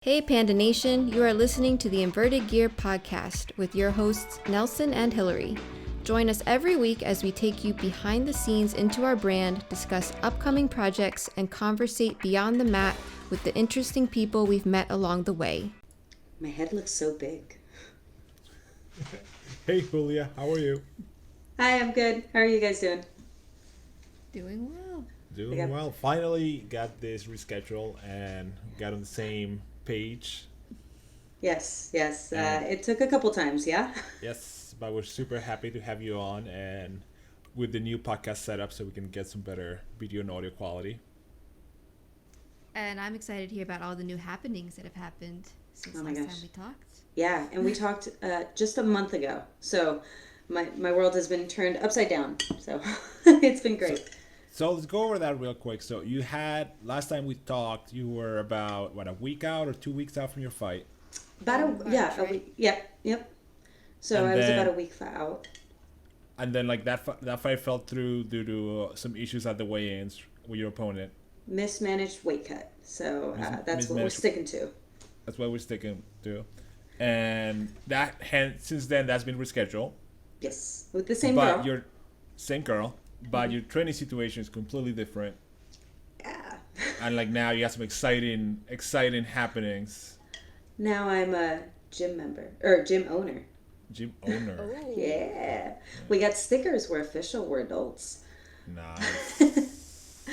Hey Panda Nation, you are listening to the Inverted Gear podcast with your hosts Nelson and Hillary. Join us every week as we take you behind the scenes into our brand, discuss upcoming projects, and conversate beyond the mat with the interesting people we've met along the way. My head looks so big. Hey Julia, how are you? Hi, I'm good. How are you guys doing? Doing well. Doing well. Finally got this rescheduled and got on the same page. Yes. It took a couple times, yeah? Yes, but we're super happy to have you on and with the new podcast setup so we can get some better video and audio quality. And I'm excited to hear about all the new happenings that have happened since last time we talked. Yeah, and we talked just a month ago. So my world has been turned upside down. So it's been great. So let's go over that real quick. So you had, last time we talked, you were about, a week out or 2 weeks out from your fight? A week. Yep. So I was about a week out. And then that fight fell through due to some issues at the weigh-ins with your opponent. Mismanaged weight cut. So that's what we're sticking to. That's what we're sticking to. And since then, that's been rescheduled. Yes, with the same girl. Same girl. But your training situation is completely different. Yeah. And now you have some exciting happenings. Now I'm a gym owner. Gym owner. Oh. Yeah. We got stickers. We're official. We're adults. Nice.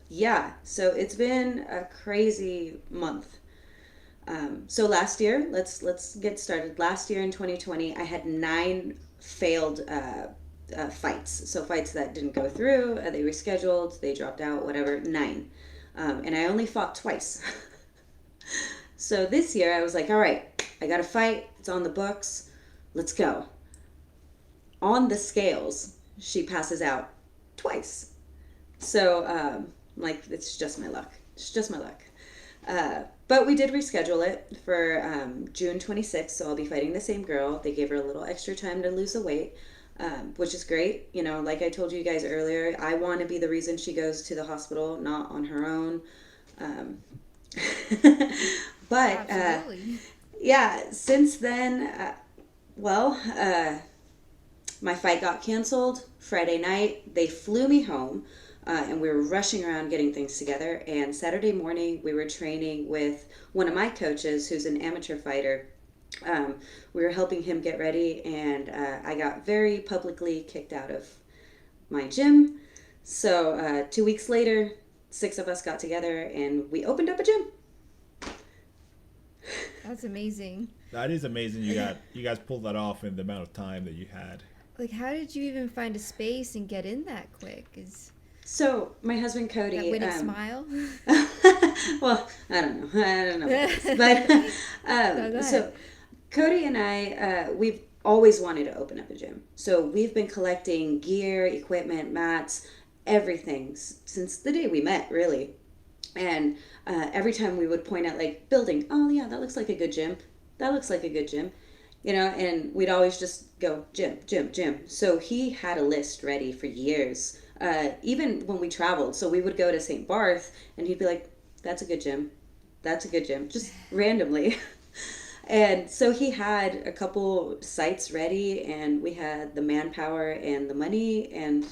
Yeah. So it's been a crazy month. So last year, let's get started. Last year in 2020, I had 9 failed fights. So fights that didn't go through, they rescheduled, they dropped out, whatever, 9. And I only fought twice. So this year I was like, all right, I got to fight. It's on the books. Let's go. On the scales, she passes out twice. So it's just my luck. It's just my luck. But we did reschedule it for June 26th. So I'll be fighting the same girl. They gave her a little extra time to lose the weight. Which is great. You know, like I told you guys earlier, I want to be the reason she goes to the hospital, not on her own. But since then, my fight got canceled Friday night. They flew me home, and we were rushing around getting things together. And Saturday morning, we were training with one of my coaches, who's an amateur fighter. We were helping him get ready, and I got very publicly kicked out of my gym. So 2 weeks later, 6 of us got together and we opened up a gym. That's amazing. That is amazing. You guys pulled that off in the amount of time that you had. How did you even find a space and get in that quick? So my husband Cody. That winning smile. Well, I don't know what it is. But so Cody and I, we've always wanted to open up a gym. So we've been collecting gear, equipment, mats, everything since the day we met, really. And every time we would point out, building, oh yeah, that looks like a good gym. That looks like a good gym. You know, and we'd always just go, gym. So he had a list ready for years, even when we traveled. So we would go to St. Barth, and he'd be like, that's a good gym. That's a good gym. Just randomly. And so he had a couple sites ready, and we had the manpower and the money and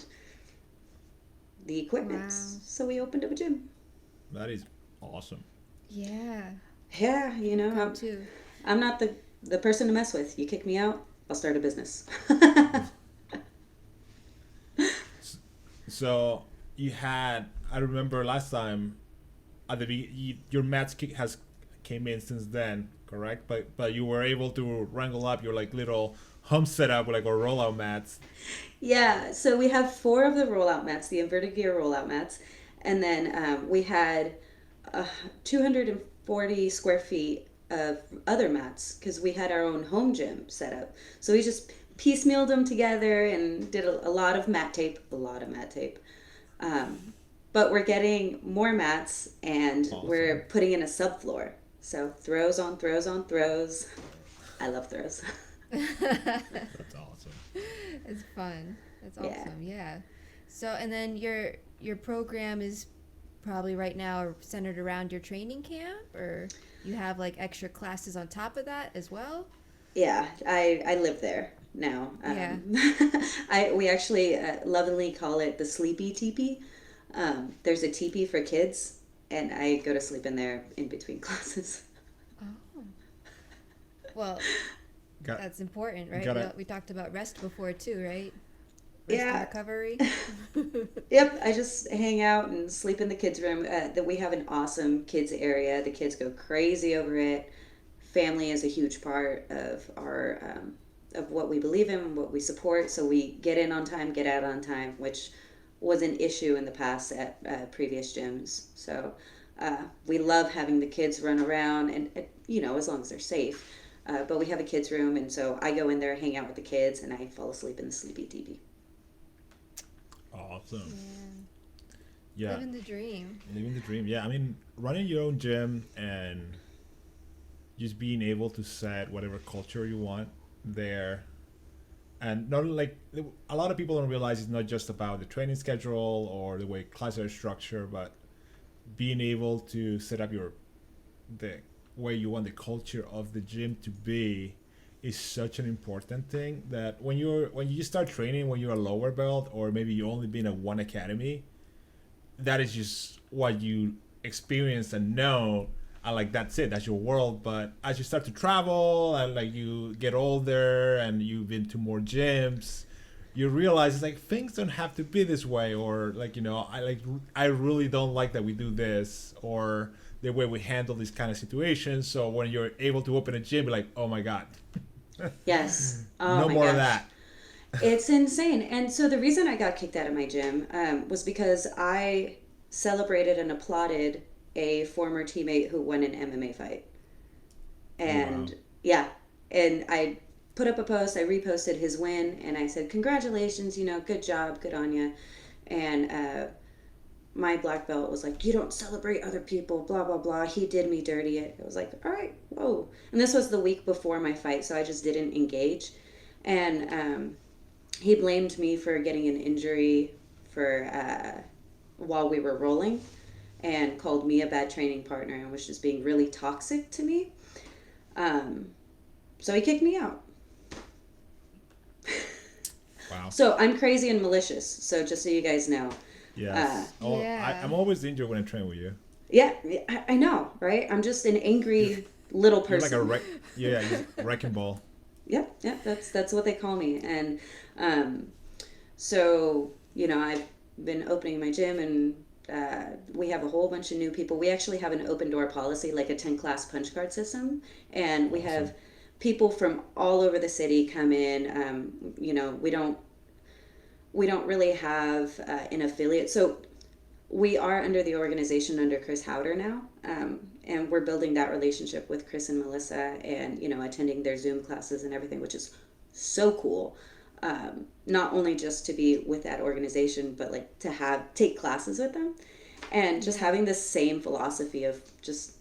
the equipment. Wow. So we opened up a gym. That is awesome. Yeah. Yeah, you know, I'm not the person to mess with. You kick me out, I'll start a business. So you had, I remember last time, your mats came in since then, correct? But you were able to wrangle up your little home setup with or rollout mats. Yeah, so we have 4 of the rollout mats, the inverted gear rollout mats, and then we had 240 square feet of other mats because we had our own home gym set up. So we just piecemealed them together and did a lot of mat tape. But we're getting more mats, and awesome. We're putting in a subfloor. So throws on throws on throws. I love throws. That's awesome. It's fun. That's awesome. Yeah. So, and then your program is probably right now centered around your training camp, or? you have like extra classes on top of that as well? Yeah, I live there now. Yeah. We actually lovingly call it the sleepy teepee. There's a teepee for kids, and I go to sleep in there in between classes. Oh. Well, that's important, right? We talked about rest before too, right? Rest and recovery. Yep, I just hang out and sleep in the kids' room. That we have an awesome kids area. The kids go crazy over it. Family is a huge part of our of what we believe in, what we support. So we get in on time, get out on time, which was an issue in the past at previous gyms. So we love having the kids run around, and as long as they're safe. But we have a kids' room, and so I go in there, hang out with the kids, and I fall asleep in the sleepy teepee. Awesome. Yeah. Living the dream. Living the dream. Yeah, I mean, running your own gym and just being able to set whatever culture you want there. And not like a lot of people don't realize it's not just about the training schedule or the way classes are structured, but being able to set up the way you want the culture of the gym to be is such an important thing, that when you start training when you're a lower belt, or maybe you only been at one academy, that is just what you experience and know, and like that's it, that's your world. But as you start to travel and like you get older and you've been to more gyms, you realize it's like things don't have to be this way, or like I really don't like that we do this, or the way we handle these kind of situations. So when you're able to open a gym, you're like, oh my god. Yes. No more of that. It's insane. And so the reason I got kicked out of my gym was because I celebrated and applauded a former teammate who won an MMA fight. And wow. Yeah, and I put up a post, I reposted his win, and I said, congratulations, good job, good on you. And my black belt was like, you don't celebrate other people, blah, blah, blah. He did me dirty. It was like, all right, whoa. And this was the week before my fight, so I just didn't engage. And he blamed me for getting an injury while we were rolling, and called me a bad training partner and was just being really toxic to me. So he kicked me out. Wow. So I'm crazy and malicious, so just so you guys know. Yes. I'm always injured when I train with you. Yeah, I know, right? I'm just an angry little person. You're like you're wrecking ball. Yep, that's what they call me. And so I've been opening my gym, and we have a whole bunch of new people. We actually have an open door policy, like a 10-class punch card system, and we have people from all over the city come in. We don't really have an affiliate. So we are under the organization under Chris Howder now, and we're building that relationship with Chris and Melissa, and attending their Zoom classes and everything, which is so cool. Not only just to be with that organization, but like to take classes with them, and just having the same philosophy of just,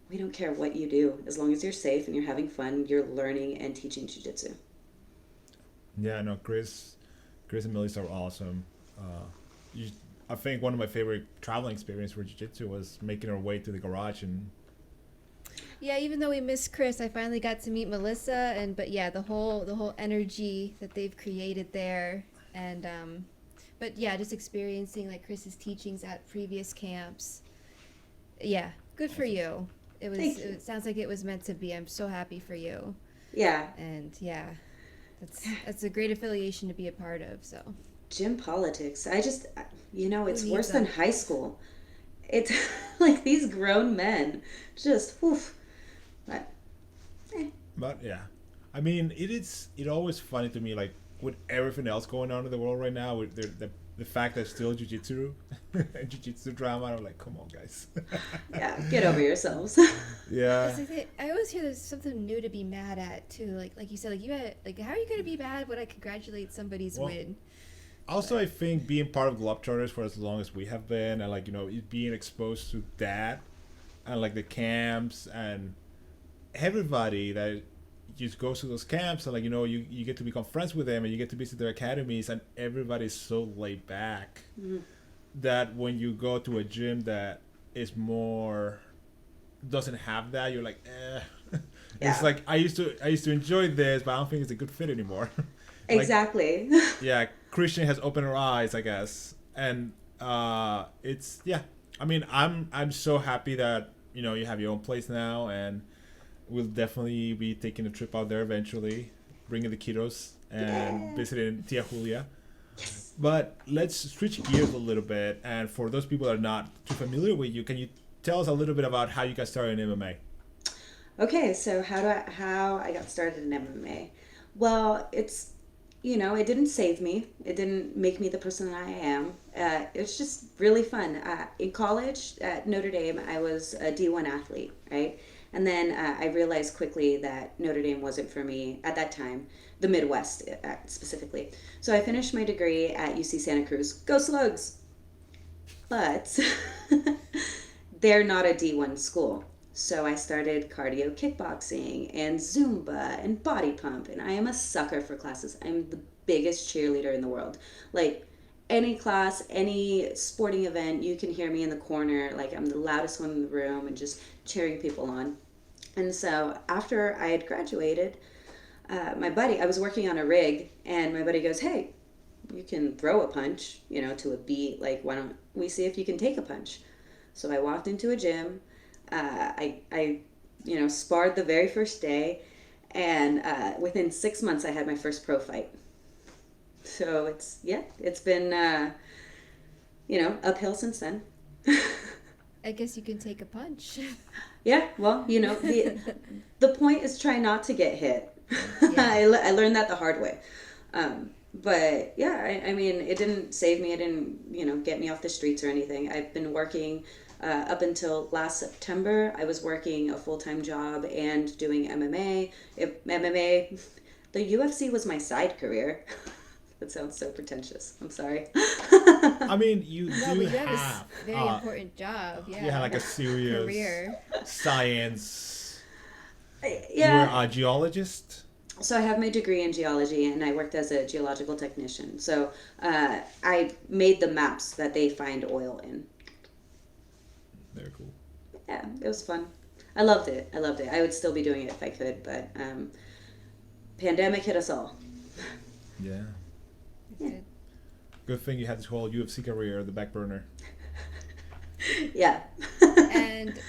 we don't care what you do, as long as you're safe and you're having fun, you're learning and teaching jiu-jitsu. Yeah, no, Chris and Melissa are awesome. I think one of my favorite traveling experiences for jiu-jitsu was making our way to the garage. And yeah, even though we missed Chris, I finally got to meet Melissa, but yeah, the whole energy that they've created there, and but yeah, just experiencing like Chris's teachings at previous camps. Yeah, good for you. It sounds like it was meant to be. I'm so happy for you. Yeah. And yeah, that's a great affiliation to be a part of. So gym politics, I just it's worse than high school. It's like these grown men just But yeah, I mean, it always funny to me, like with everything else going on in the world right now, with the fact that still jiu-jitsu and jiu-jitsu drama. I'm like, come on, guys. Yeah, get over yourselves. Yeah. I always hear there's something new to be mad at too. Like you said, how are you gonna be mad when I congratulate somebody's win? Also, I think being part of Globetrotters for as long as we have been, and like being exposed to that, and like the camps and everybody that just goes to those camps, and like you get to become friends with them, and you get to visit their academies, and everybody's so laid back that when you go to a gym that is more doesn't have that, you're like, eh. Yeah. It's like I used to enjoy this, but I don't think it's a good fit anymore. Like, Exactly. yeah, Christian has opened her eyes, I guess, and it's yeah. I mean, I'm so happy that you have your own place now, and we'll definitely be taking a trip out there eventually, bringing the kiddos and visiting Tia Julia. But let's switch gears a little bit, and for those people that are not too familiar with you, can you tell us a little bit about how you got started in MMA? Okay, so how I got started in MMA? Well, it didn't save me. It didn't make me the person I am. It was just really fun. In college at Notre Dame, I was a D1 athlete, right? And then I realized quickly that Notre Dame wasn't for me at that time, the Midwest specifically. So I finished my degree at UC Santa Cruz. Go Slugs! But they're not a D1 school. So I started cardio kickboxing and Zumba and body pump, and I am a sucker for classes. I'm the biggest cheerleader in the world. Like, any class, any sporting event, you can hear me in the corner. Like, I'm the loudest one in the room and just cheering people on. And so after I had graduated, I was working on a rig, and my buddy goes, hey, you can throw a punch, to a beat. Like, why don't we see if you can take a punch? So I walked into a gym. I sparred the very first day, and within 6 months I had my first pro fight. So it's been uphill since then. I guess you can take a punch. Yeah, well, the point is try not to get hit. Yeah. I learned that the hard way. But yeah, I mean, it didn't save me. It didn't, get me off the streets or anything. I've been working up until last September. I was working a full-time job and doing MMA. MMA, the UFC was my side career. That sounds so pretentious. I'm sorry. I mean, you No, do but you have have a very important job. Yeah. you have like a serious career. science. Yeah. You're a geologist. So I have my degree in geology, and I worked as a geological technician. So I made the maps that they find oil in. Very cool. Yeah, it was fun. I loved it. I would still be doing it if I could, but pandemic hit us all. Yeah. Yeah. Good thing you had this whole UFC career, the back burner. Yeah.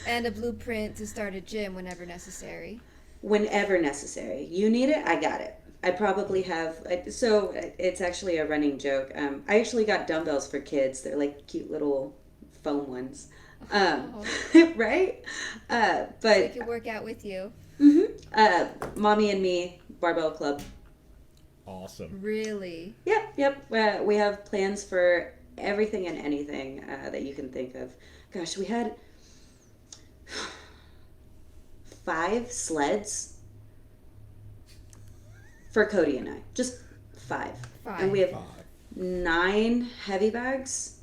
and a blueprint to start a gym whenever necessary. Whenever necessary. You need it, I got it. I probably have. So it's actually a running joke. I actually got dumbbells for kids. They're like cute little foam ones. Right? But So they can work out with you. Mommy and me, barbell club. Awesome. Really? Yep. We have plans for everything and anything that you can think of. Gosh, we had 5 sleds for Cody and I. Just 5. And we have 9 heavy bags.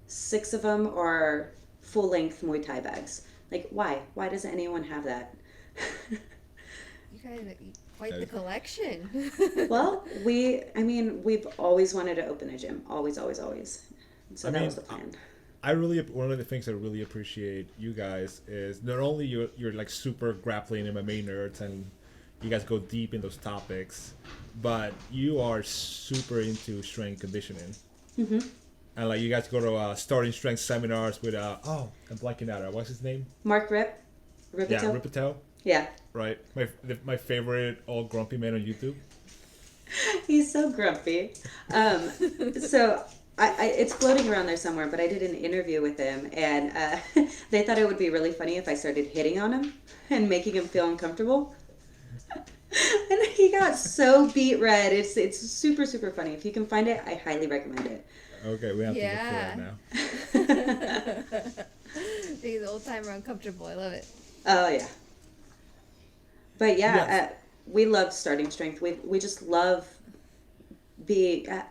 6 of them are full-length Muay Thai bags. Like, why? Why doesn't anyone have that? You guys quite the collection. Well, we've always wanted to open a gym. Always. So that was the plan. One of the things I really appreciate you guys is not only you're like super grappling MMA nerds and you guys go deep in those topics, but you are super into strength conditioning. Mm-hmm. And like you guys go to starting strength seminars with I'm blanking out. What's his name? Mark Ripito. Yeah, Ripito. Yeah. Right. My favorite old grumpy man on YouTube. He's so grumpy. So it's floating around there somewhere, but I did an interview with him, and they thought it would be really funny if I started hitting on him and making him feel uncomfortable. And he got so beat red. It's super, super funny. If you can find it, I highly recommend it. Okay, we have to look for it now. Being the old timer uncomfortable. I love it. Oh, yeah. But yeah, Yes. we love starting strength. We just love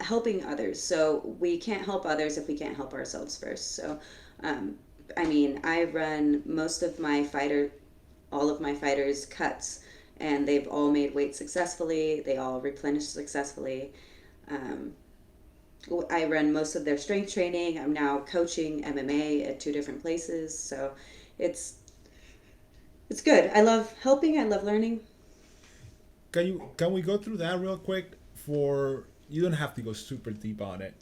helping others. So we can't help others if we can't help ourselves first. So, I run all of my fighters cuts, and they've all made weight successfully. They all replenished successfully. I run most of their strength training. I'm now coaching MMA at 2 different places. So it's It's good. I love helping. I love learning. Can we go through that real quick? For you don't have to go super deep on it,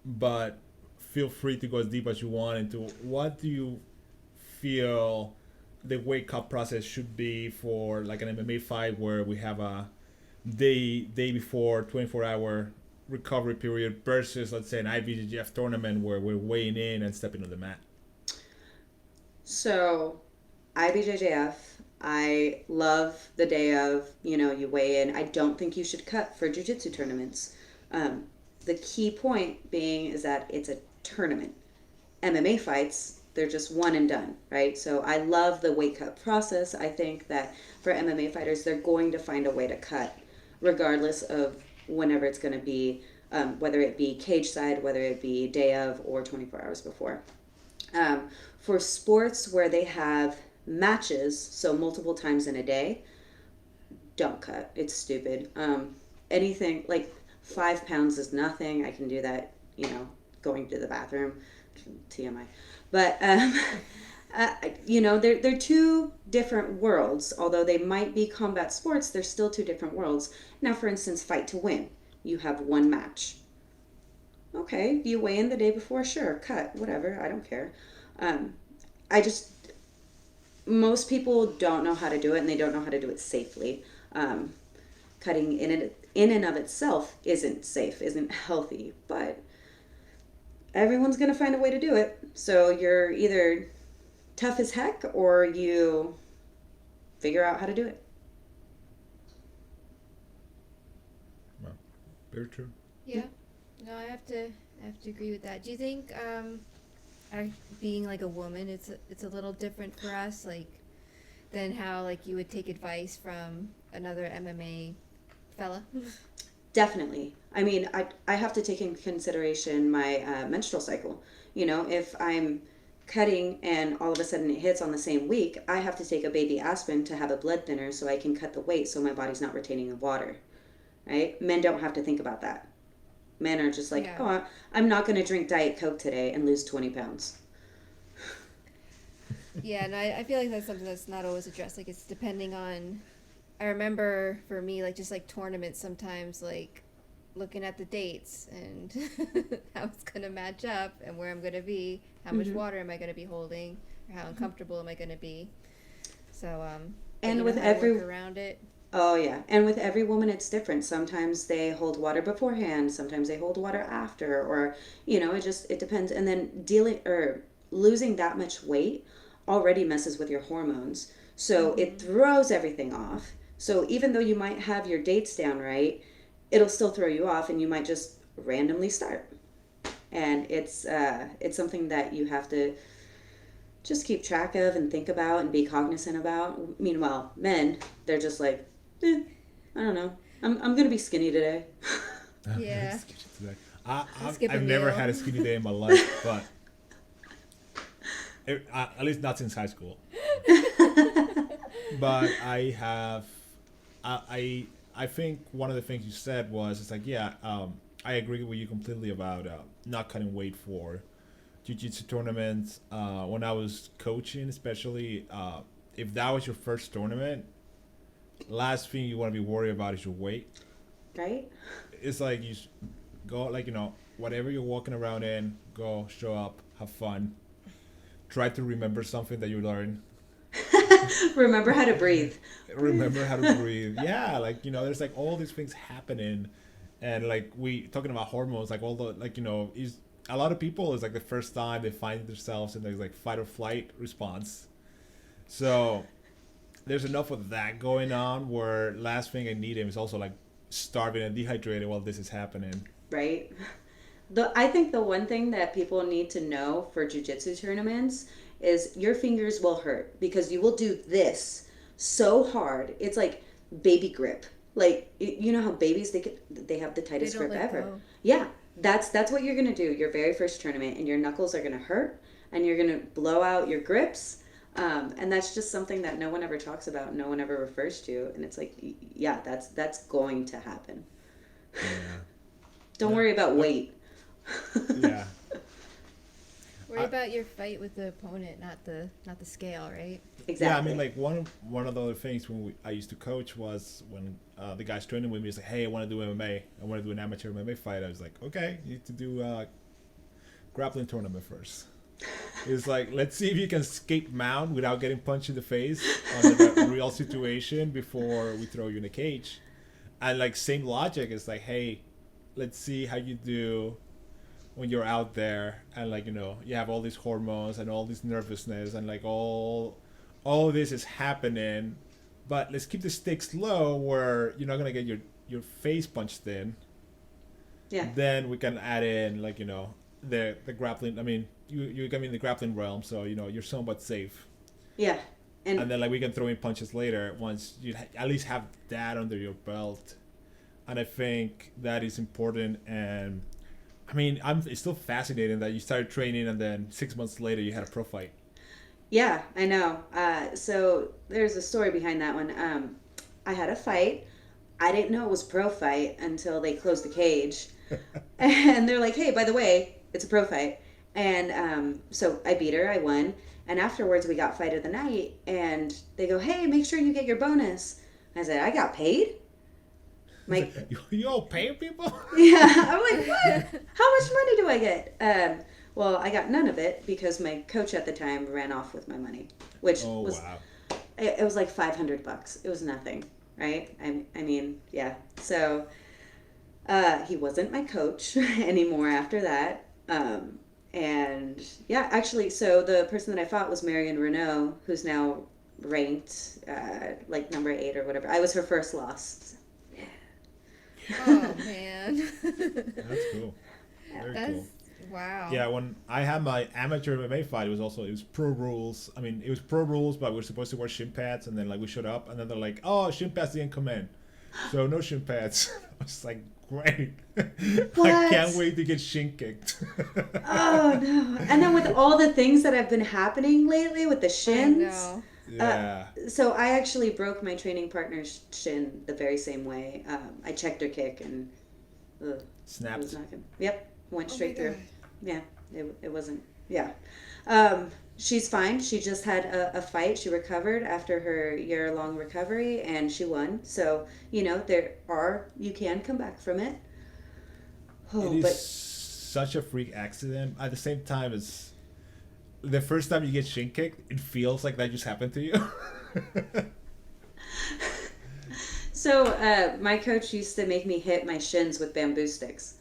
but feel free to go as deep as you want into what do you feel the wake up process should be for like an MMA fight where we have a day before 24-hour recovery period versus let's say an IBJJF tournament where we're weighing in and stepping on the mat. So, IBJJF, I love the day of, you weigh in. I don't think you should cut for jiu-jitsu tournaments. Um, the key point being is that it's a tournament. MMA fights, they're just one and done, right? So I love the weight cut process. I think that for MMA fighters, they're going to find a way to cut regardless of whenever it's going to be, whether it be cage side, whether it be day of, or 24 hours before. For sports where they have matches, so multiple times in a day, don't cut. It's stupid. Anything like 5 pounds is nothing. I can do that, going to the bathroom. TMI. But, they're two different worlds. Although they might be combat sports, they're still two different worlds. Now, for instance, fight to win. You have one match. Okay, you weigh in the day before, sure, cut, whatever, I don't care. I just, most people don't know how to do it, and they don't know how to do it safely. Cutting in and of itself isn't safe, isn't healthy, but everyone's going to find a way to do it. So you're either tough as heck or you figure out how to do it. Well, very true. Yeah. No, I have to agree with that. Do you think being like a woman, it's a little different for us, like than how like you would take advice from another MMA fella? Definitely. I mean, I have to take into consideration my menstrual cycle. If I'm cutting and all of a sudden it hits on the same week, I have to take a baby aspirin to have a blood thinner so I can cut the weight so my body's not retaining the water. Right? Men don't have to think about that. Men are just like, yeah. Oh, I'm not going to drink Diet Coke today and lose 20 pounds. Yeah, and I feel like that's something that's not always addressed. Like, it's depending on... I remember for me, like, just like tournaments sometimes, like, looking at the dates and how it's going to match up and where I'm going to be, how much water am I going to be holding, or how uncomfortable am I going to be. So, and with work around it. Oh, yeah. And with every woman, it's different. Sometimes they hold water beforehand. Sometimes they hold water after. Or, it depends. And then losing that much weight already messes with your hormones. So it throws everything off. So even though you might have your dates down right, it'll still throw you off and you might just randomly start. And it's something that you have to just keep track of and think about and be cognizant about. Meanwhile, men, they're just like, I don't know. I'm going to be skinny today. Yeah. I've never had a skinny day in my life, but at least not since high school. But I have, I think one of the things you said was, it's like, yeah, I agree with you completely about not cutting weight for jiu-jitsu tournaments. When I was coaching, especially, if that was your first tournament, last thing you want to be worried about is your weight. Right? It's like you go, like, whatever you're walking around in, go, show up, have fun. Try to remember something that you learned. Remember how to breathe. Remember how to breathe. Yeah, like, there's like all these things happening. And like talking about hormones, like all the, like, is a lot of people is like the first time they find themselves in like fight or flight response. So there's enough of that going on where last thing I need him is also like starving and dehydrated while this is happening. Right. I think the one thing that people need to know for jiu-jitsu tournaments is your fingers will hurt because you will do this so hard. It's like baby grip. Like, you know how babies, they have the tightest grip ever. Go. Yeah, that's what you're going to do your very first tournament, and your knuckles are going to hurt and you're going to blow out your grips. And that's just something that no one ever talks about, no one ever refers to, and it's like, yeah, that's going to happen. Yeah. Don't worry about weight. Yeah. Worry about your fight with the opponent, not the scale, right? Exactly. Yeah, I mean, like one of the other things when I used to coach was when the guys training with me was like, hey, I want to do MMA. I want to do an amateur MMA fight. I was like, okay, you need to do a grappling tournament first. It's like, let's see if you can escape mount without getting punched in the face under the real situation before we throw you in a cage. And like same logic, it's like, hey, let's see how you do when you're out there and like, you have all these hormones and all this nervousness and like all this is happening, but let's keep the stakes low where you're not gonna get your face punched in. Yeah. Then we can add in like, the grappling. I mean, you come in the grappling realm, so you're somewhat safe. Yeah. And then like we can throw in punches later once you at least have that under your belt. And I think that is important. And I mean, it's still fascinating that you started training and then 6 months later you had a pro fight. Yeah, I know. So there's a story behind that one. I had a fight. I didn't know it was a pro fight until they closed the cage. And they're like, hey, by the way, it's a pro fight. And so I beat her. I won. And afterwards, we got fight of the night. And they go, hey, make sure you get your bonus. I said, I got paid? You all paying people? Yeah. I'm like, what? How much money do I get? Well, I got none of it because my coach at the time ran off with my money, which was wow. It was like $500. It was nothing, right? I mean, yeah. So he wasn't my coach anymore after that. And yeah, actually, so the person that I fought was Marion Renault, who's now ranked like number 8 or whatever. I was her first loss. Yeah. Oh man. That's cool. Very cool. Wow. Yeah, when I had my amateur MMA fight, it was pro rules. I mean, it was pro rules, but we were supposed to wear shin pads, and then like we showed up, and then they're like, "Oh, shin pads didn't come in, so no shin pads." I was like, "Great! I can't wait to get shin kicked." Oh no! And then with all the things that have been happening lately with the shins. I know. Yeah. So I actually broke my training partner's shin the very same way. I checked her kick and Snapped. It was not good. Yep, went straight through. God. Yeah, it wasn't. Yeah, she's fine. She just had a fight. She recovered after her year-long recovery, and she won. So you can come back from it. It is such a freak accident. At the same time, as the first time you get shin kicked, it feels like that just happened to you. So my coach used to make me hit my shins with bamboo sticks.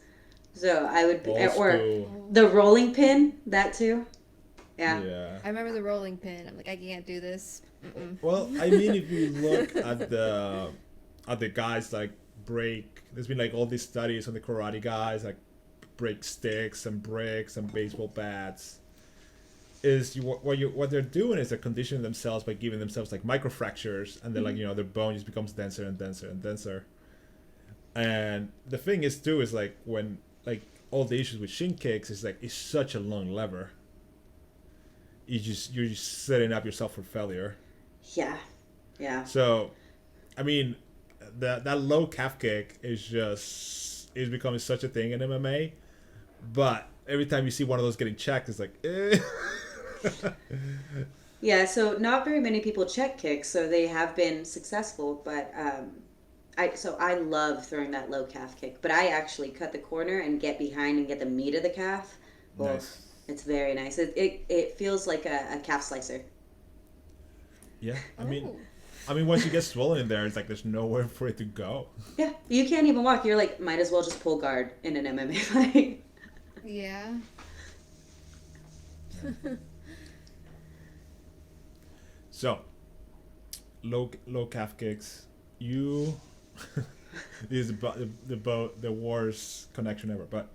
So I would, the rolling pin, that too. Yeah. I remember the rolling pin. I'm like, I can't do this. Mm-mm. Well, I mean, if you look at the guys like break, there's been like all these studies on the karate guys like break sticks and bricks and baseball bats. What they're doing is they're conditioning themselves by giving themselves like microfractures, and then like their bone just becomes denser and denser and denser. And the thing is too is like when like all the issues with shin kicks is like it's such a long lever. You're just setting up yourself for failure. Yeah. So, I mean, that low calf kick is becoming such a thing in MMA. But every time you see one of those getting checked, it's like, eh. Yeah, so not very many people check kicks, so they have been successful. But I love throwing that low calf kick. But I actually cut the corner and get behind and get the meat of the calf. Well, Nice. it's very nice. It feels like a calf slicer. Yeah, I mean, once you get swollen in there, it's like there's nowhere for it to go. Yeah, you can't even walk. You're like, might as well just pull guard in an MMA fight. Yeah. So, low calf kicks. You is the worst connection ever. But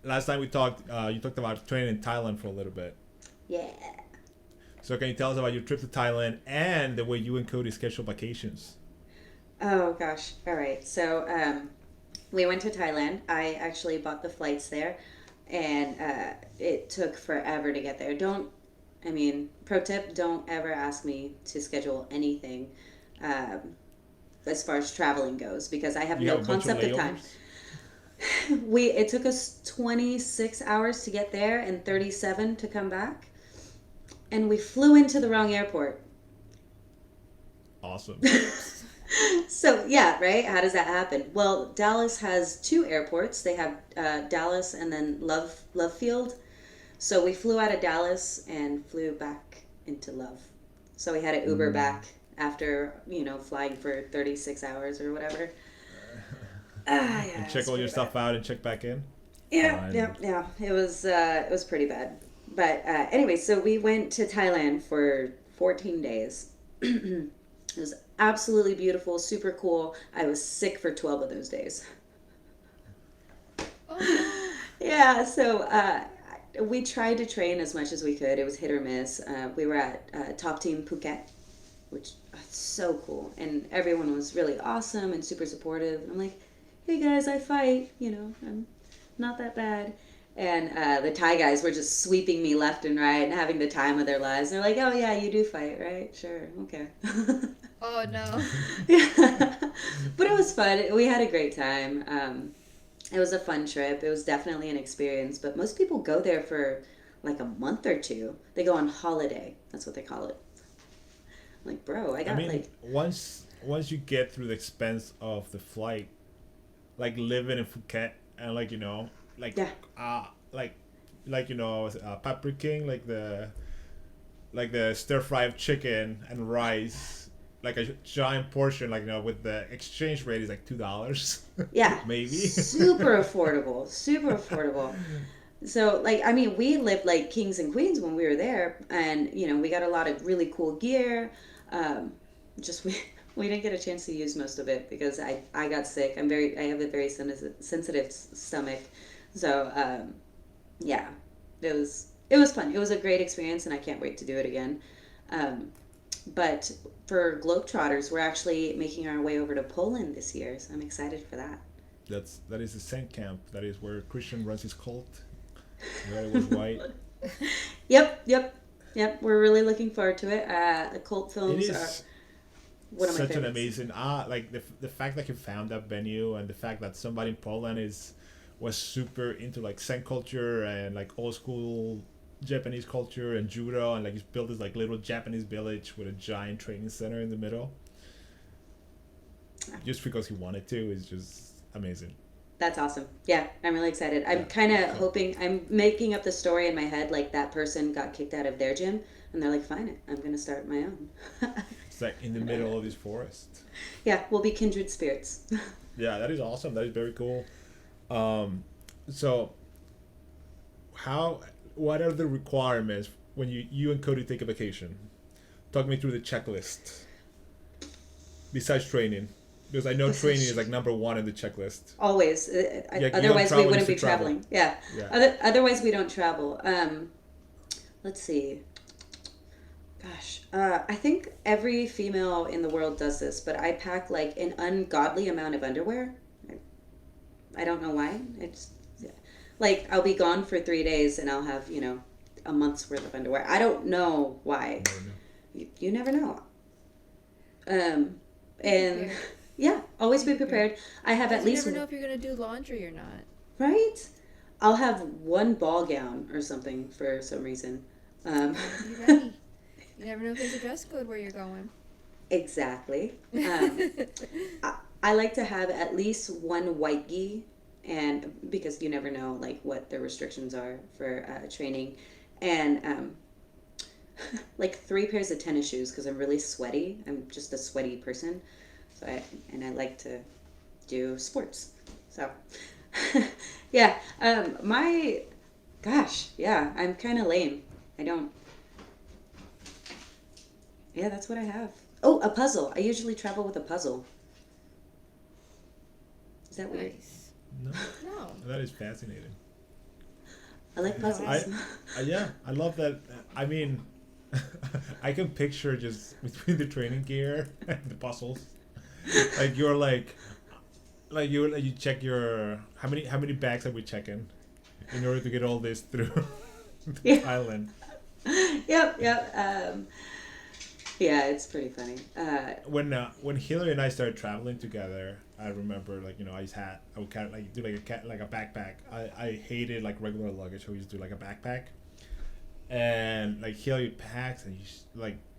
last time we talked, you talked about training in Thailand for a little bit. Yeah. So can you tell us about your trip to Thailand and the way you and Cody schedule vacations? Oh gosh. All right. So we went to Thailand. I actually bought the flights there, and it took forever to get there. Pro tip, don't ever ask me to schedule anything as far as traveling goes, because I have no concept of time. It took us 26 hours to get there and 37 to come back. And we flew into the wrong airport. Awesome. So, yeah, right? How does that happen? Well, Dallas has two airports. They have Dallas and then Love Field. So we flew out of Dallas and flew back into Love. So we had an Uber back after, flying for 36 hours or whatever. Yeah, And check all your stuff out and check back in. Yeah. It was pretty bad. But anyway, so we went to Thailand for 14 days. It was absolutely beautiful, super cool. I was sick for 12 of those days. Oh. Yeah, so we tried to train as much as we could. It was hit or miss. We were at Top Team Phuket, which is so cool. And everyone was really awesome and super supportive. I'm like, hey guys, I fight. I'm not that bad. And the Thai guys were just sweeping me left and right and having the time of their lives. They're like, oh yeah, you do fight, right? Sure, okay. Oh no. Yeah. But it was fun. We had a great time. It was a fun trip. It was definitely an experience. But most people go there for like a month or two. They go on holiday. That's what they call it. I'm like, bro, I got once you get through the expense of the flight, like living in Phuket and paprika, like the stir fry of chicken and rice, like a giant portion, with the exchange rate is like $2. Yeah. Maybe. Super affordable. So, we lived like kings and queens when we were there, and we got a lot of really cool gear. We didn't get a chance to use most of it because I got sick. I have a very sensitive stomach, so yeah, it was fun. It was a great experience, and I can't wait to do it again. But for Globetrotters, we're actually making our way over to Poland this year, so I'm excited for that. That is the Saint camp. That is where Christian runs his cult. Where it was white. Yep. We're really looking forward to it. The cult films are one of my such favorites. an amazing the fact that you found that venue and the fact that somebody in Poland was super into like Zen culture and like old school Japanese culture and judo, and like he's built this like little Japanese village with a giant training center in the middle. Just because he wanted to is just amazing. That's awesome. Yeah, I'm really excited. I'm kind of hoping, I'm making up the story in my head like that person got kicked out of their gym and they're like, fine, I'm going to start my own. It's like in the middle of this forest. Yeah, we'll be kindred spirits. Yeah, that is awesome. That is very cool. So what are the requirements when you and Cody take a vacation? Talk me through the checklist. Besides training. Because I know training is like number one in the checklist. Always. Otherwise, we wouldn't be traveling. Yeah. Otherwise, we don't travel. Let's see. Gosh. I think every female in the world does this, but I pack like an ungodly amount of underwear. I don't know why. It's like I'll be gone for 3 days and I'll have, a month's worth of underwear. I don't know why. You never know. And yeah, always be prepared. I have at least. You never know if you're gonna do laundry or not. Right? I'll have one ball gown or something for some reason. Be ready. You never know if there's a dress code where you're going. Exactly. I like to have at least one white gi, and because you never know like what the restrictions are for training, and like 3 pairs of tennis shoes because I'm really sweaty. I'm just a sweaty person. So I like to do sports. So, yeah. I'm kind of lame. Yeah, that's what I have. Oh, a puzzle. I usually travel with a puzzle. Is that weird? Nice. No. That is fascinating. I like puzzles. I love that. I mean, I can picture just between the training gear and the puzzles. Like you check your how many bags are we checking in order to get all this through Thailand? Yep. Yeah, it's pretty funny. When Hillary and I started traveling together, I remember I would kind of like do like a backpack. I hated like regular luggage. I used to do like a backpack, and like Hillary packs and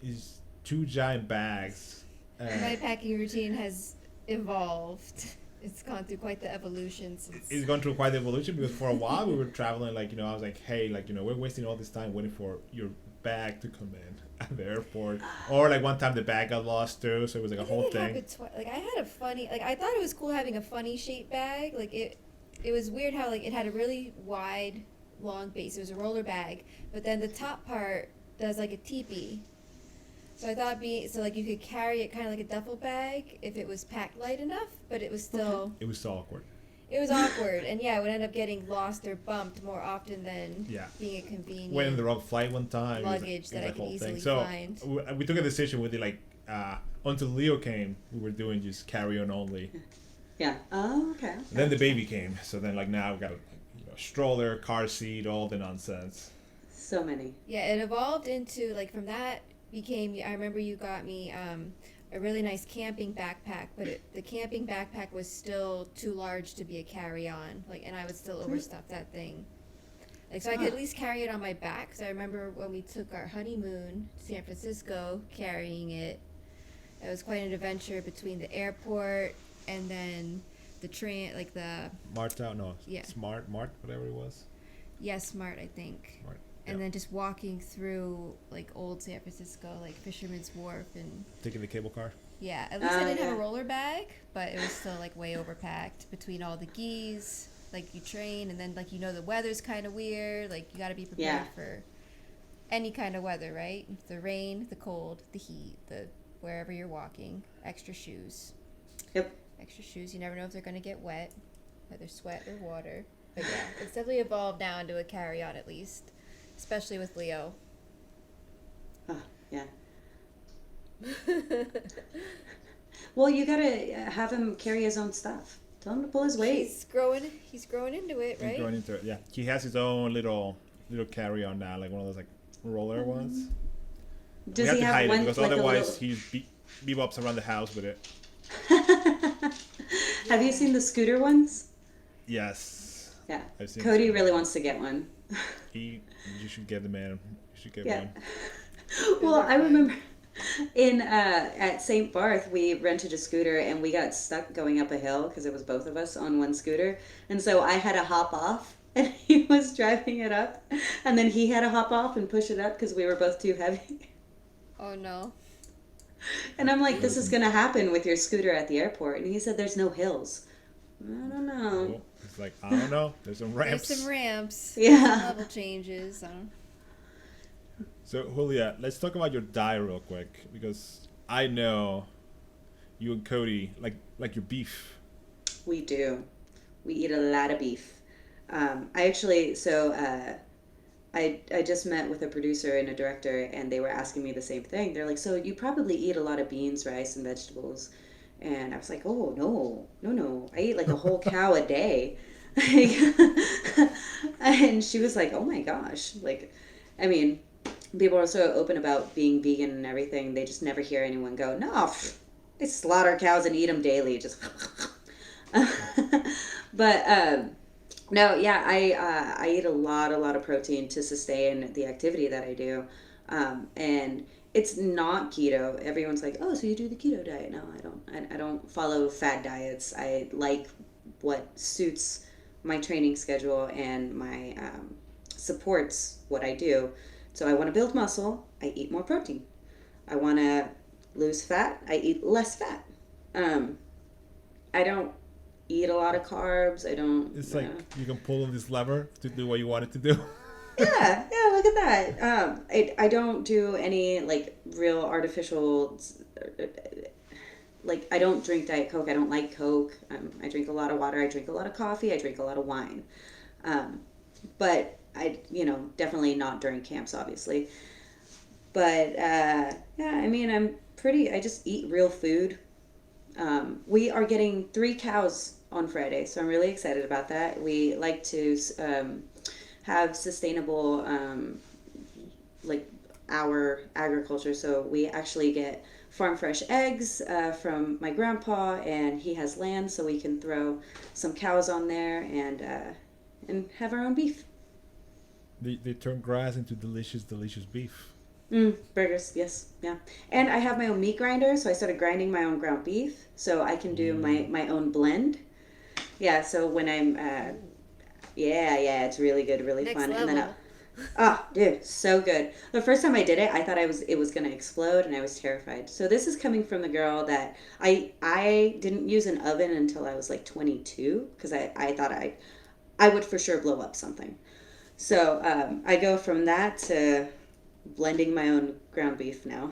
he's two giant bags. My packing routine has evolved. It's gone through quite the evolution since. It's gone through quite the evolution because for a while we were traveling I was like, hey, we're wasting all this time waiting for your bag to come in at the airport, or like one time the bag got lost too, so it was like a whole thing. Like I had a funny, like I thought it was cool having a funny shaped bag. Like it was weird how like it had a really wide, long base. It was a roller bag, but then the top part does like a teepee. So I thought you could carry it kind of like a duffel bag if it was packed light enough, but it was still. It was so awkward. It was awkward, and yeah, it would end up getting lost or bumped more often than being a convenient. Went in the wrong flight one time. Luggage that I could easily find. So we took a decision with until Leo came, we were doing just carry on only. Yeah. Oh, okay. Then the baby came, so then now we got a stroller, car seat, all the nonsense. So many. Yeah, it evolved into like from that became. I remember you got me a really nice camping backpack, but the camping backpack was still too large to be a carry-on. And I would still overstuff that thing. So I could at least carry it on my back. So I remember when we took our honeymoon to San Francisco, carrying it. It was quite an adventure between the airport and then the train, like the Marta, no, yeah, Mart, whatever it was. Yeah, Smart, I think. Smart. And then just walking through like old San Francisco, like Fisherman's Wharf, and taking the cable car. Yeah, at least I didn't have a roller bag, but it was still like way overpacked between all the geese. Like you train, and then the weather's kind of weird. Like you got to be prepared for any kind of weather, right? The rain, the cold, the heat, the wherever you're walking. Extra shoes. Yep. Extra shoes. You never know if they're gonna get wet, whether sweat or water. But yeah, it's definitely evolved now into a carry-on at least. Especially with Leo. Oh, yeah. Well, you gotta have him carry his own stuff. Tell him to pull his weight. He's growing into it, right? He's growing into it, yeah. He has his own little carry-on now, like one of those like roller ones. Does he have one? Because otherwise he bebops around the house with it. Have you seen the scooter ones? Yes. Yeah. Cody really wants to get one. You should get the man. You should get one. Well, I remember at St. Barth, we rented a scooter and we got stuck going up a hill because it was both of us on one scooter. And so I had to hop off and he was driving it up. And then he had to hop off and push it up because we were both too heavy. Oh, no. And I'm like, this is going to happen with your scooter at the airport. And he said, there's no hills. I don't know. Oh, it's like, I don't know. There's some ramps. There's some ramps. Yeah. Level changes. So, Julia, let's talk about your diet real quick. Because I know you and Cody like your beef. We do. We eat a lot of beef. I just met with a producer and a director, and they were asking me the same thing. They're like, so you probably eat a lot of beans, rice, and vegetables. And I was like, oh, no. I eat like a whole cow a day. And she was like, oh my gosh. People are so open about being vegan and everything. They just never hear anyone go, no, I slaughter cows and eat them daily. Just, but, no, yeah, I eat a lot of protein to sustain the activity that I do. And it's not keto. Everyone's like, oh, so you do the keto diet? No, I don't. I don't follow fad diets. I like what suits my training schedule and my supports what I do. So I want to build muscle. I eat more protein. I want to lose fat. I eat less fat. I don't eat a lot of carbs. I don't. It's like you can pull on this lever to do what you want it to do. Yeah, look at that. I don't do any real artificial, I don't drink Diet Coke. I don't like Coke. I drink a lot of water. I drink a lot of coffee. I drink a lot of wine. But I, definitely not during camps, obviously. But I just eat real food. We are getting 3 cows on Friday, so I'm really excited about that. We like to have sustainable our agriculture. So we actually get farm fresh eggs from my grandpa, and he has land, so we can throw some cows on there and have our own beef. They turn grass into delicious beef. Burgers, yes, yeah. And I have my own meat grinder, so I started grinding my own ground beef, so I can do my own blend. Yeah, so when I'm, yeah, it's really good, really Next fun. level. And then, dude, so good. The first time I did it, I thought it was gonna explode, and I was terrified. So this is coming from the girl that I didn't use an oven until I was like 22, because I thought I would for sure blow up something. So I go from that to blending my own ground beef now.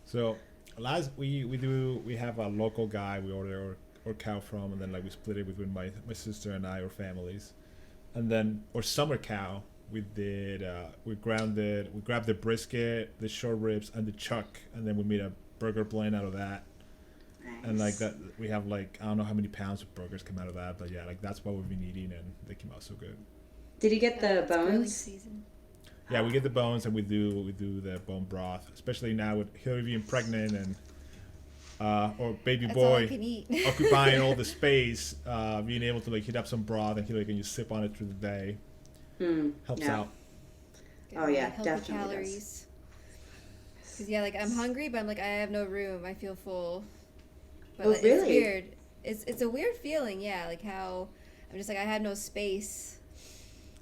So last we have a local guy we order our cow from, and then like we split it between my sister and I, our families, and then our summer cow we did we grabbed the brisket, the short ribs, and the chuck, and then we made a burger blend out of that. Nice. And like that we have like I don't know how many pounds of burgers come out of that, but yeah, like that's what we've been eating, and they came out so good. Did you get the It's grilling bones? season. Yeah, we get the bones, and we do the bone broth, especially now with Hillary being pregnant and or baby That's all I boy can eat. occupying all the space, being able to like heat up some broth and Hillary can just sip on it through the day helps yeah. out. Get Oh, yeah, healthy definitely does. calories. Cause yeah, like I'm hungry, but I'm like I have no room. I feel full. But Oh, like, really? It's weird. It's a weird feeling, yeah. Like how I'm just like I have no space.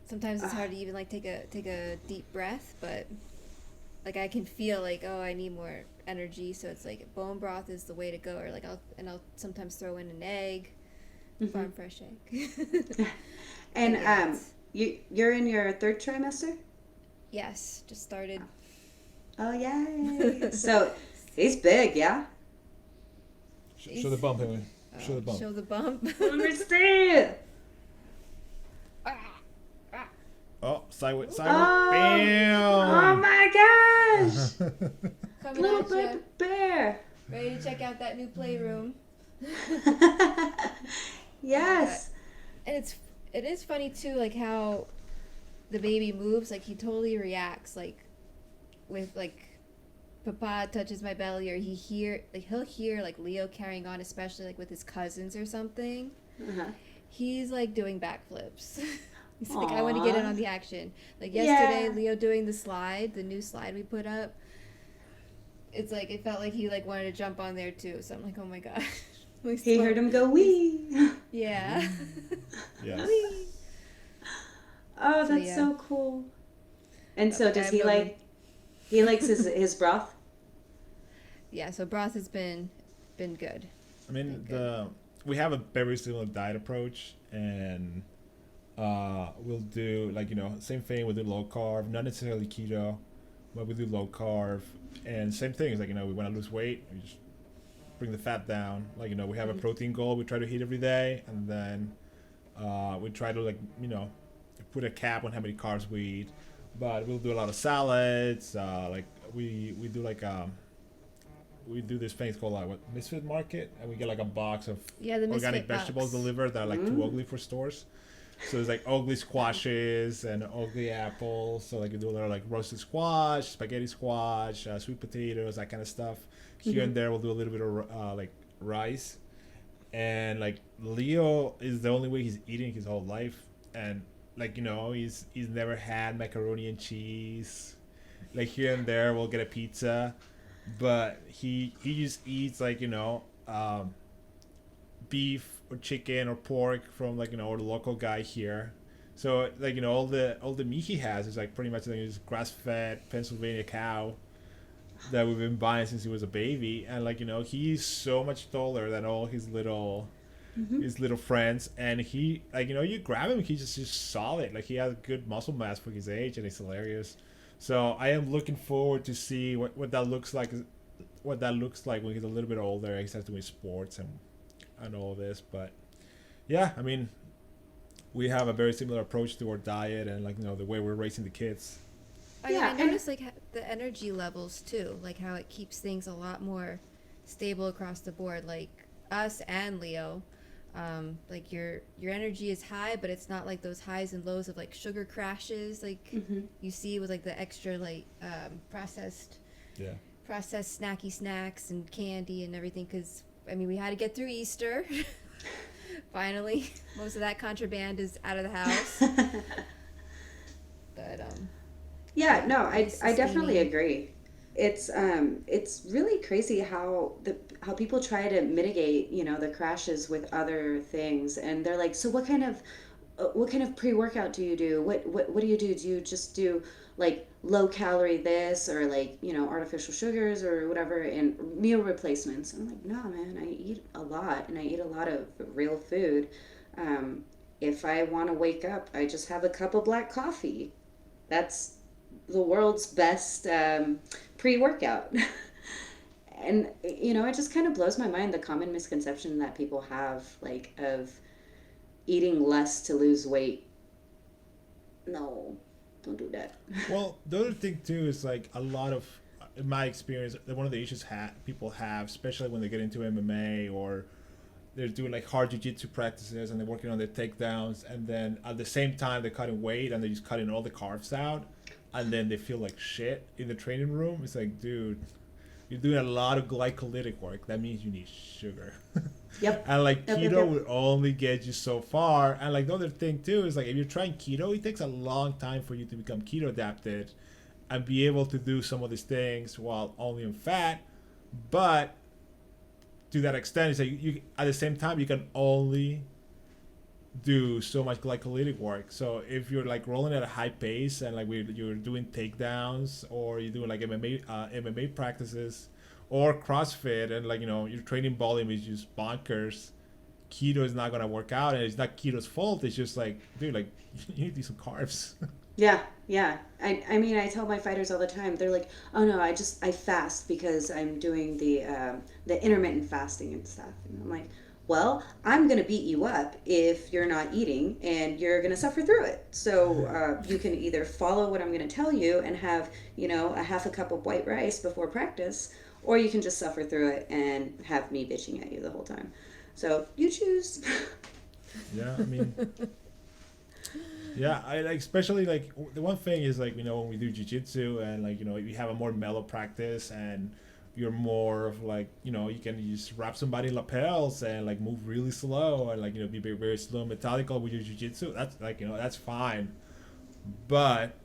Sometimes it's hard to even like take a deep breath, but like I can feel like I need more energy, so it's like bone broth is the way to go. Or like I'll sometimes throw in an egg, farm fresh egg. And yeah, you're in your third trimester? yes, just started. Oh yay! So he's big, yeah. Show the bump, Hillary. Show the bump. Show the bump. Understand? Oh, sideways. Oh, Bam! oh my gosh! Coming Little at ya. baby bear. Ready to check out that new playroom. Yes. And it is funny too, like how the baby moves. Like he totally reacts. Like with like Papa touches my belly, or he'll hear like Leo carrying on, especially like with his cousins or something. Uh-huh. He's like doing backflips. He's like, I want to get in Aw. on the action. Like yesterday, Yeah. Leo doing the new slide we put up. It's like it felt like he like wanted to jump on there too. So I'm like, oh my gosh. He heard him go wee. Yeah. Yes. Wee. Oh, that's yeah. so cool. And so does I he have no like? He likes his broth. Yeah. So broth has been good. I mean, Okay. we have a very similar diet approach, and we'll do like same thing. We'll do low carb, not necessarily keto, but we do low carb, and same thing is like we want to lose weight, we just bring the fat down. Like we have a protein goal we try to hit every day, and then we try to like put a cap on how many carbs we eat. But we'll do a lot of salads. Like we do like we do this thing called Misfit Market, and we get like a box of Yeah, the organic Misfit vegetables box. delivered that are like too ugly for stores. So there's like ugly squashes and ugly apples. So like we do a lot of like roasted squash, spaghetti squash, sweet potatoes, that kind of stuff. Here and there we'll do a little bit of like rice. And like Leo is the only way he's eating his whole life, and like he's never had macaroni and cheese. Like here and there we'll get a pizza, but he just eats like beef or chicken or pork from like or the local guy here. So like all the meat he has is like pretty much like this grass-fed Pennsylvania cow that we've been buying since he was a baby, and like he's so much taller than all his little friends, and he like you grab him, he's just solid. Like he has good muscle mass for his age, and it's hilarious. So I am looking forward to see what that looks like when he's a little bit older. He starts doing sports and all this. But yeah, I mean, we have a very similar approach to our diet and like the way we're raising the kids. I noticed like the energy levels too, like how it keeps things a lot more stable across the board. Like us and Leo, Like your energy is high, but it's not like those highs and lows of like sugar crashes like you see with like the extra like processed snacky snacks and candy and everything. Because I mean, we had to get through Easter. Finally, most of that contraband is out of the house. But yeah, no, I definitely agree. It's really crazy how people try to mitigate, you know, the crashes with other things, and they're like, so what kind of pre-workout do you do? What do you do? Do you just do like low calorie this, or like, you know, artificial sugars or whatever, and meal replacements? And I'm like, no, man, I eat a lot, and I eat a lot of real food. If I want to wake up, I just have a cup of black coffee. That's the world's best pre-workout. And you know, it just kind of blows my mind, the common misconception that people have, like, of eating less to lose weight. No, don't do that. Well, the other thing too is like a lot of, in my experience, one of the issues people have, especially when they get into MMA or they're doing like hard jiu-jitsu practices and they're working on their takedowns, and then at the same time they're cutting weight and they're just cutting all the carbs out, and then they feel like shit in the training room. It's like, dude, you're doing a lot of glycolytic work. That means you need sugar. Yep. And like Yep, keto yep, yep. would only get you so far. And like the other thing too is like if you're trying keto, it takes a long time for you to become keto adapted and be able to do some of these things while only on fat. But to that extent, it's like you at the same time you can only do so much glycolytic work. So if you're like rolling at a high pace and like you're doing takedowns, or you're doing like MMA practices or CrossFit, and like, you know, your training volume is just bonkers, keto is not gonna work out. And it's not keto's fault. It's just like, dude, like you need to do some carbs. Yeah, yeah. I mean, I tell my fighters all the time. They're like, "Oh no, I fast because I'm doing the intermittent fasting and stuff." And I'm like, "Well, I'm gonna beat you up if you're not eating, and you're gonna suffer through it. So you can either follow what I'm gonna tell you and have, you know, a half a cup of white rice before practice, or you can just suffer through it and have me bitching at you the whole time. So you choose." Yeah, I mean, yeah, I like, especially like the one thing is like, you know, when we do jiu-jitsu and like, you know, you have a more mellow practice and you're more of like, you know, you can just wrap somebody in lapels and like move really slow and like, you know, be very, very slow and methodical with your jiu-jitsu. That's like, you know, that's fine. But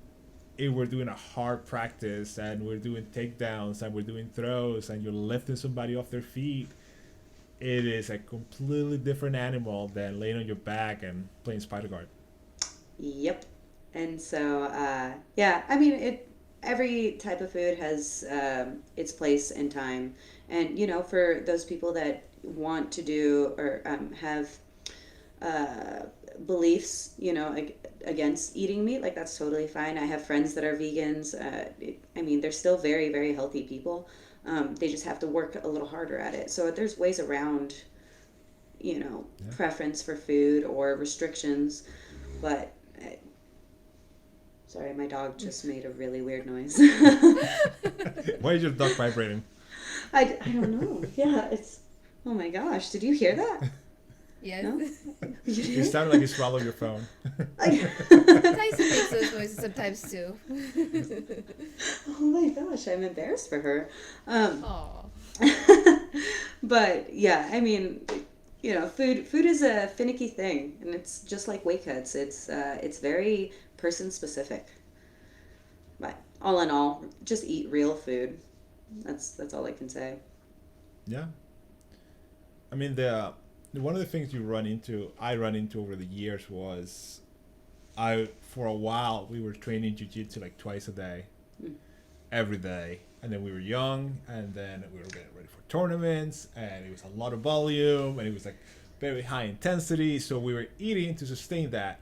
if we're doing a hard practice and we're doing takedowns and we're doing throws and you're lifting somebody off their feet, it is a completely different animal than laying on your back and playing spider guard. Yep. And so, yeah, I mean, every type of food has its place and time. And, you know, for those people that want to do or have beliefs, you know, against eating meat, like, that's totally fine. I have friends that are vegans. I mean, they're still very, very healthy people. They just have to work a little harder at it. So there's ways around, you know, preference for food or restrictions. But sorry, my dog just made a really weird noise. Why is your dog vibrating? I don't know. Yeah, it's... Oh my gosh, did you hear that? Yes. No? You It did? sounded like you swallowed your phone. Tyson makes those noises sometimes too. Oh my gosh, I'm embarrassed for her. Aw. But yeah, I mean, you know, food is a finicky thing, and it's just like weight cuts. It's very person specific. But all in all, just eat real food. That's all I can say. Yeah. I mean, one of the things I run into over the years was, for a while we were training jiu-jitsu like twice a day, every day, and then we were young, and then we were getting ready for tournaments, and it was a lot of volume, and it was like very high intensity, so we were eating to sustain that.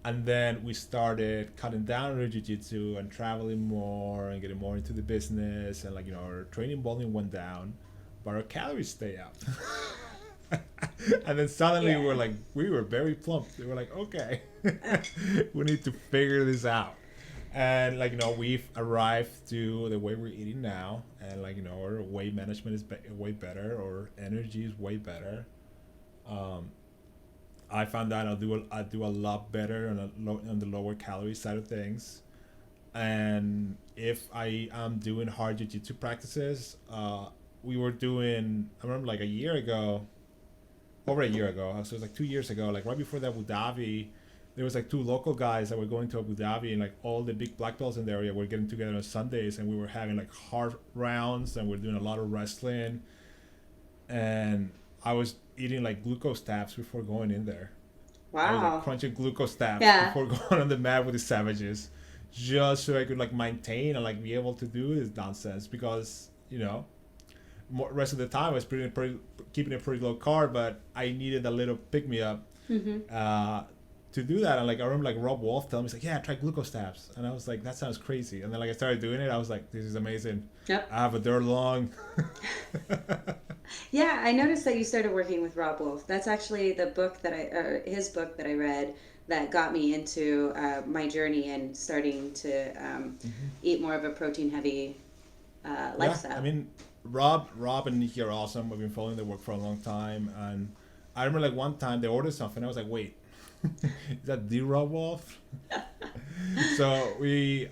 And then we started cutting down on our jiu-jitsu and traveling more and getting more into the business, and like, you know, our training volume went down, but our calories stay up. And then suddenly we were very plump. We were like, okay, we need to figure this out. And like, you know, we've arrived to the way we're eating now, and like, you know, our weight management is way better, our energy is way better. I found that I do a lot better on the lower calorie side of things. And if I am doing hard jiu-jitsu practices, we were doing, I remember like over a year ago, so it was like 2 years ago, like right before the Abu Dhabi, there was like two local guys that were going to Abu Dhabi, and like all the big black belts in the area were getting together on Sundays, and we were having like hard rounds, and we're doing a lot of wrestling. And I was eating like glucose tabs before going in there. Wow. I was like crunching glucose tabs before going on the mat with the savages, just so I could like maintain and like be able to do this nonsense, because rest of the time I was keeping it pretty low carb, but I needed a little pick me up to do that. And like I remember like Rob Wolf telling me, he's like, yeah, try glucose tabs, and I was like, that sounds crazy. And then like I started doing it, I was like, this is amazing. Yep. I have a dirt long. Yeah, I noticed that you started working with Rob Wolf. That's actually his book that I read that got me into my journey and starting to eat more of a protein heavy lifestyle. Yeah, I mean, Rob and Nikki are awesome. We've been following their work for a long time, and I remember like one time they ordered something. I was like, wait, is that the Rob Wolf? So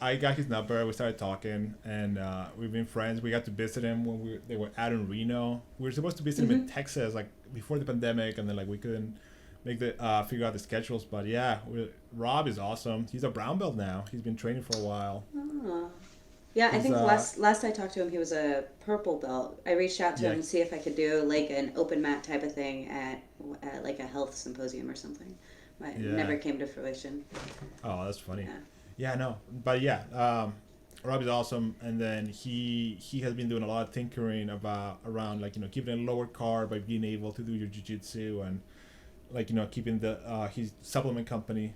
I got his number. We started talking, and we've been friends. We got to visit him when they were out in Reno. We were supposed to visit him in Texas, like before the pandemic, and then like we couldn't figure out the schedules. But yeah, Rob is awesome. He's a brown belt now. He's been training for a while. Oh. Yeah, I think last I talked to him, he was a purple belt. I reached out to him to see if I could do like an open mat type of thing at like a health symposium or something. But it never came to fruition. Oh, that's funny. Yeah, no. But yeah, Rob is awesome. And then he has been doing a lot of tinkering around like, keeping a lower carb by being able to do your jiu-jitsu, and like, keeping his supplement company,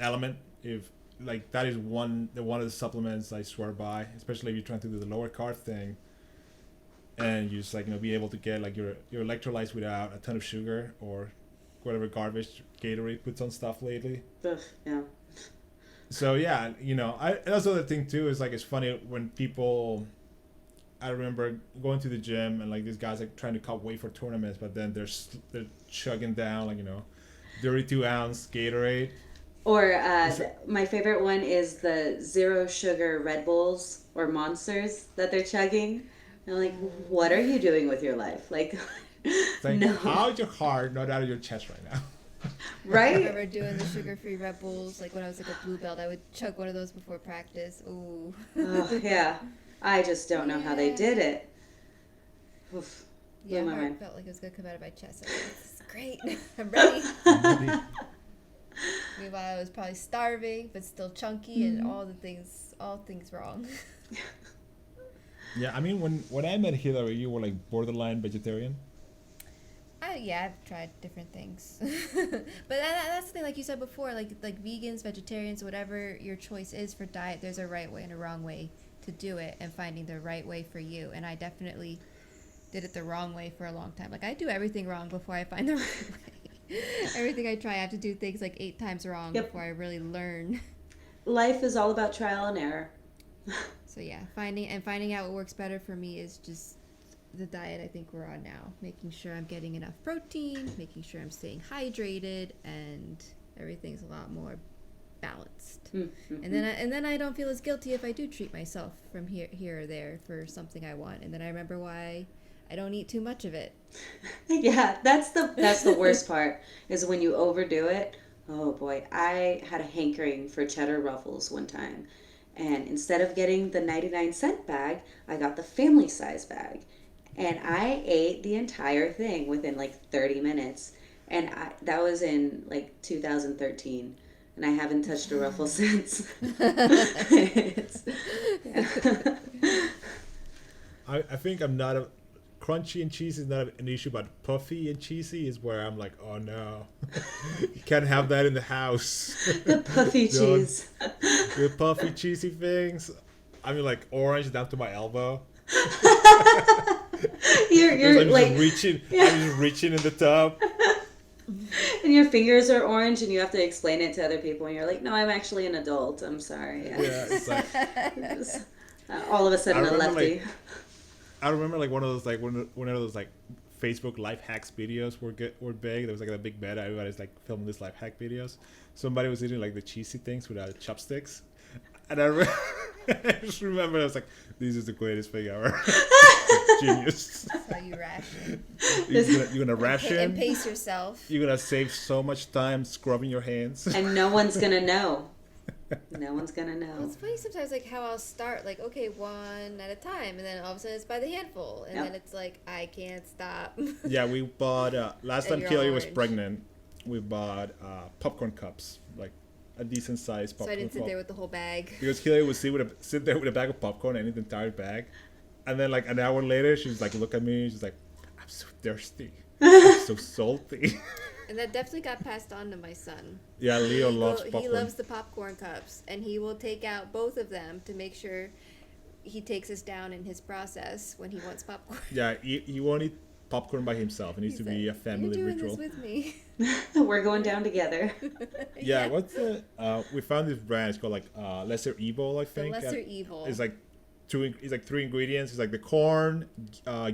Element, if like that is one of the supplements I swear by, especially if you're trying to do the lower carb thing, and you just like be able to get like your electrolytes without a ton of sugar or whatever garbage Gatorade puts on stuff lately. Ugh, yeah. So yeah, that's the other thing too, is like it's funny when people. I remember going to the gym and like these guys like trying to cut weight for tournaments, but then they're chugging down like 32-ounce Gatorade. Or my favorite one is the 0 sugar Red Bulls or Monsters that they're chugging. And I'm like, what are you doing with your life? Like, no. How's your heart not out of your chest right now? Right? I remember doing the sugar-free Red Bulls. Like when I was like a blue belt, I would chug one of those before practice. Ooh. Oh, yeah. I just don't know how they did it. Oof. Yeah, my heart felt like it was going to come out of my chest. I was like, this is great. I'm ready. Meanwhile, I was probably starving, but still chunky, and all things wrong. Yeah, I mean, when I met Hillary, you were like borderline vegetarian. I've tried different things, but that's the thing. Like you said before, like vegans, vegetarians, whatever your choice is for diet, there's a right way and a wrong way to do it, and finding the right way for you. And I definitely did it the wrong way for a long time. Like I do everything wrong before I find the right way. Everything I try, I have to do things like 8 times wrong before I really learn. Life is all about trial and error. So yeah, finding out what works better for me is just the diet I think we're on now. Making sure I'm getting enough protein, making sure I'm staying hydrated, and everything's a lot more balanced. Mm-hmm. And then I don't feel as guilty if I do treat myself from here or there for something I want. And then I remember why I don't eat too much of it. Yeah, that's the worst part, is when you overdo it. Oh boy, I had a hankering for cheddar ruffles one time, and instead of getting the 99-cent bag, I got the family size bag, and I ate the entire thing within like 30 minutes, and that was in like 2013, and I haven't touched a ruffle since. I think I'm not a crunchy and cheesy is not an issue, but puffy and cheesy is where I'm like, oh no, you can't have that in the house. The puffy cheese. The puffy cheesy things. I mean, like orange down to my elbow. you're like reaching. Yeah. I'm just reaching in the tub. And your fingers are orange, and you have to explain it to other people, and you're like, no, I'm actually an adult. I'm sorry. Yeah, it's like, all of a sudden a lefty. I remember like one of those like one of those like Facebook life hacks videos were big. There was like a big beta. Everybody's like filming these life hack videos. Somebody was eating like the cheesy things without chopsticks, and I just remember I was like, "This is the greatest thing ever." Genius. That's how you ration. You're gonna ration And pace yourself. You're gonna save so much time scrubbing your hands. And no one's gonna know. No one's gonna know. Well, it's funny sometimes, like how I'll start, like, okay, one at a time, and then all of a sudden it's by the handful, and then it's like I can't stop. Yeah, we bought last time you're Kelly all was orange. pregnant. We bought popcorn cups, like a decent sized So popcorn. I didn't sit there with the whole bag. Because Kelly would sit there with a bag of popcorn and eat the entire bag, and then like an hour later, she's like, look at me, she's like, I'm so thirsty, I'm so salty. And that definitely got passed on to my son. Yeah, Leo loves popcorn. He loves the popcorn cups, and he will take out both of them to make sure he takes us down in his process when he wants popcorn. Yeah, he won't eat popcorn by himself. It needs to be a family You're doing ritual. this with me. We're going down together. Yeah, what's the? We found this brand. It's called like Lesser Evil, I The think. lesser evil. It's like it's like 3 ingredients. It's like the corn,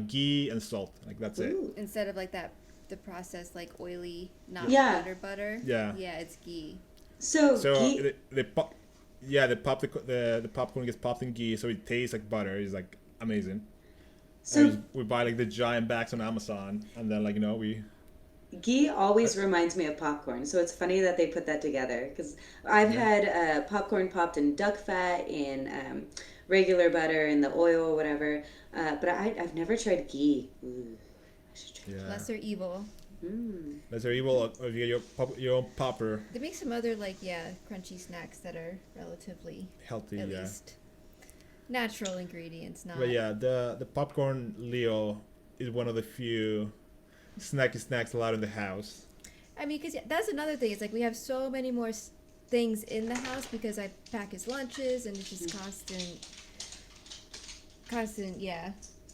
ghee, and salt. Like that's it. Ooh. Instead of like the processed like oily, not Yeah. butter. Yeah. Yeah, it's ghee. So the popcorn gets popped in ghee, so it tastes like butter. It's like amazing. so We buy like the giant bags on Amazon, and then like we. ghee always reminds me of popcorn, so it's funny that they put that together. Because I've had popcorn popped in duck fat, in regular butter, in the oil or whatever, but I've never tried ghee. Ooh, I should try. Yeah. Lesser evil. Lesser Evil, or you get your own popper. They make some other like crunchy snacks that are relatively Healthy, at yeah. least natural ingredients, not. But yeah, the popcorn Leo is one of the few snacky snacks allowed in the house. I mean, because that's another thing. It's like we have so many more things in the house because I pack his lunches, and it's just constant,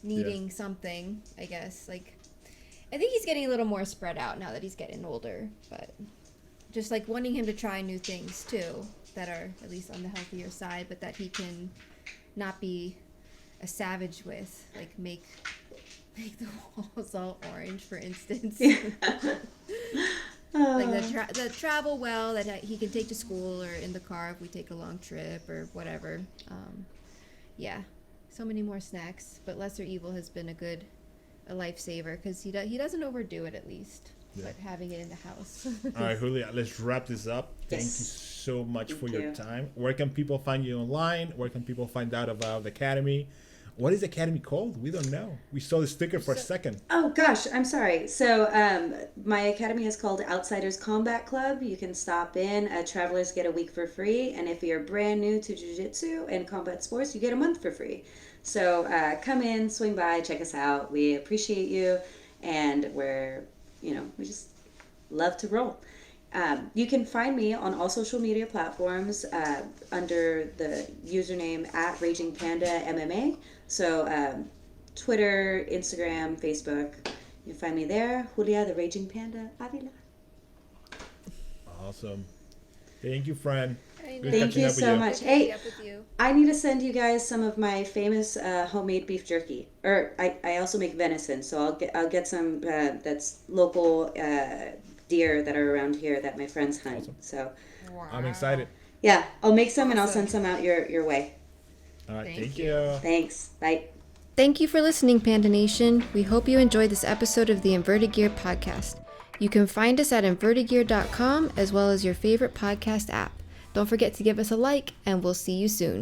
needing something. I guess like. I think he's getting a little more spread out now that he's getting older, but just like wanting him to try new things too that are at least on the healthier side, but that he can not be a savage with, like make the walls all orange, for instance. Like the travel well that he can take to school or in the car if we take a long trip or whatever. So many more snacks, but Lesser Evil has been a lifesaver because he doesn't overdo it, at least. Yeah. But having it in the house. All right, Julia, let's wrap this up. Thank you so much for your time. Where can people find you online? Where can people find out about the Academy? What is the Academy called? We don't know. We saw the sticker for a second. Oh gosh, I'm sorry. So my academy is called Outsiders Combat Club. You can stop in. Travelers get a week for free, and if you're brand new to jiu-jitsu and combat sports, you get a month for free. So come in, swing by, check us out. We appreciate you, and we just love to roll. You can find me on all social media platforms under the username @RagingPandaMMA. So Twitter, Instagram, Facebook. You can find me there. Julia, the Raging Panda Avila. Awesome. Thank you, friend. Thank you so much. Hey, Up with you. I need to send you guys some of my famous homemade beef jerky. Or I also make venison, so I'll get some that's local deer that are around here that my friends hunt. Awesome. So I'm excited. yeah, I'll make some and I'll send some out your way. All right, Thank thank you. you. Thanks. Bye. Thank you for listening, Panda Nation. We hope you enjoyed this episode of the Inverted Gear podcast. You can find us at invertedgear.com as well as your favorite podcast app. Don't forget to give us a like, and we'll see you soon.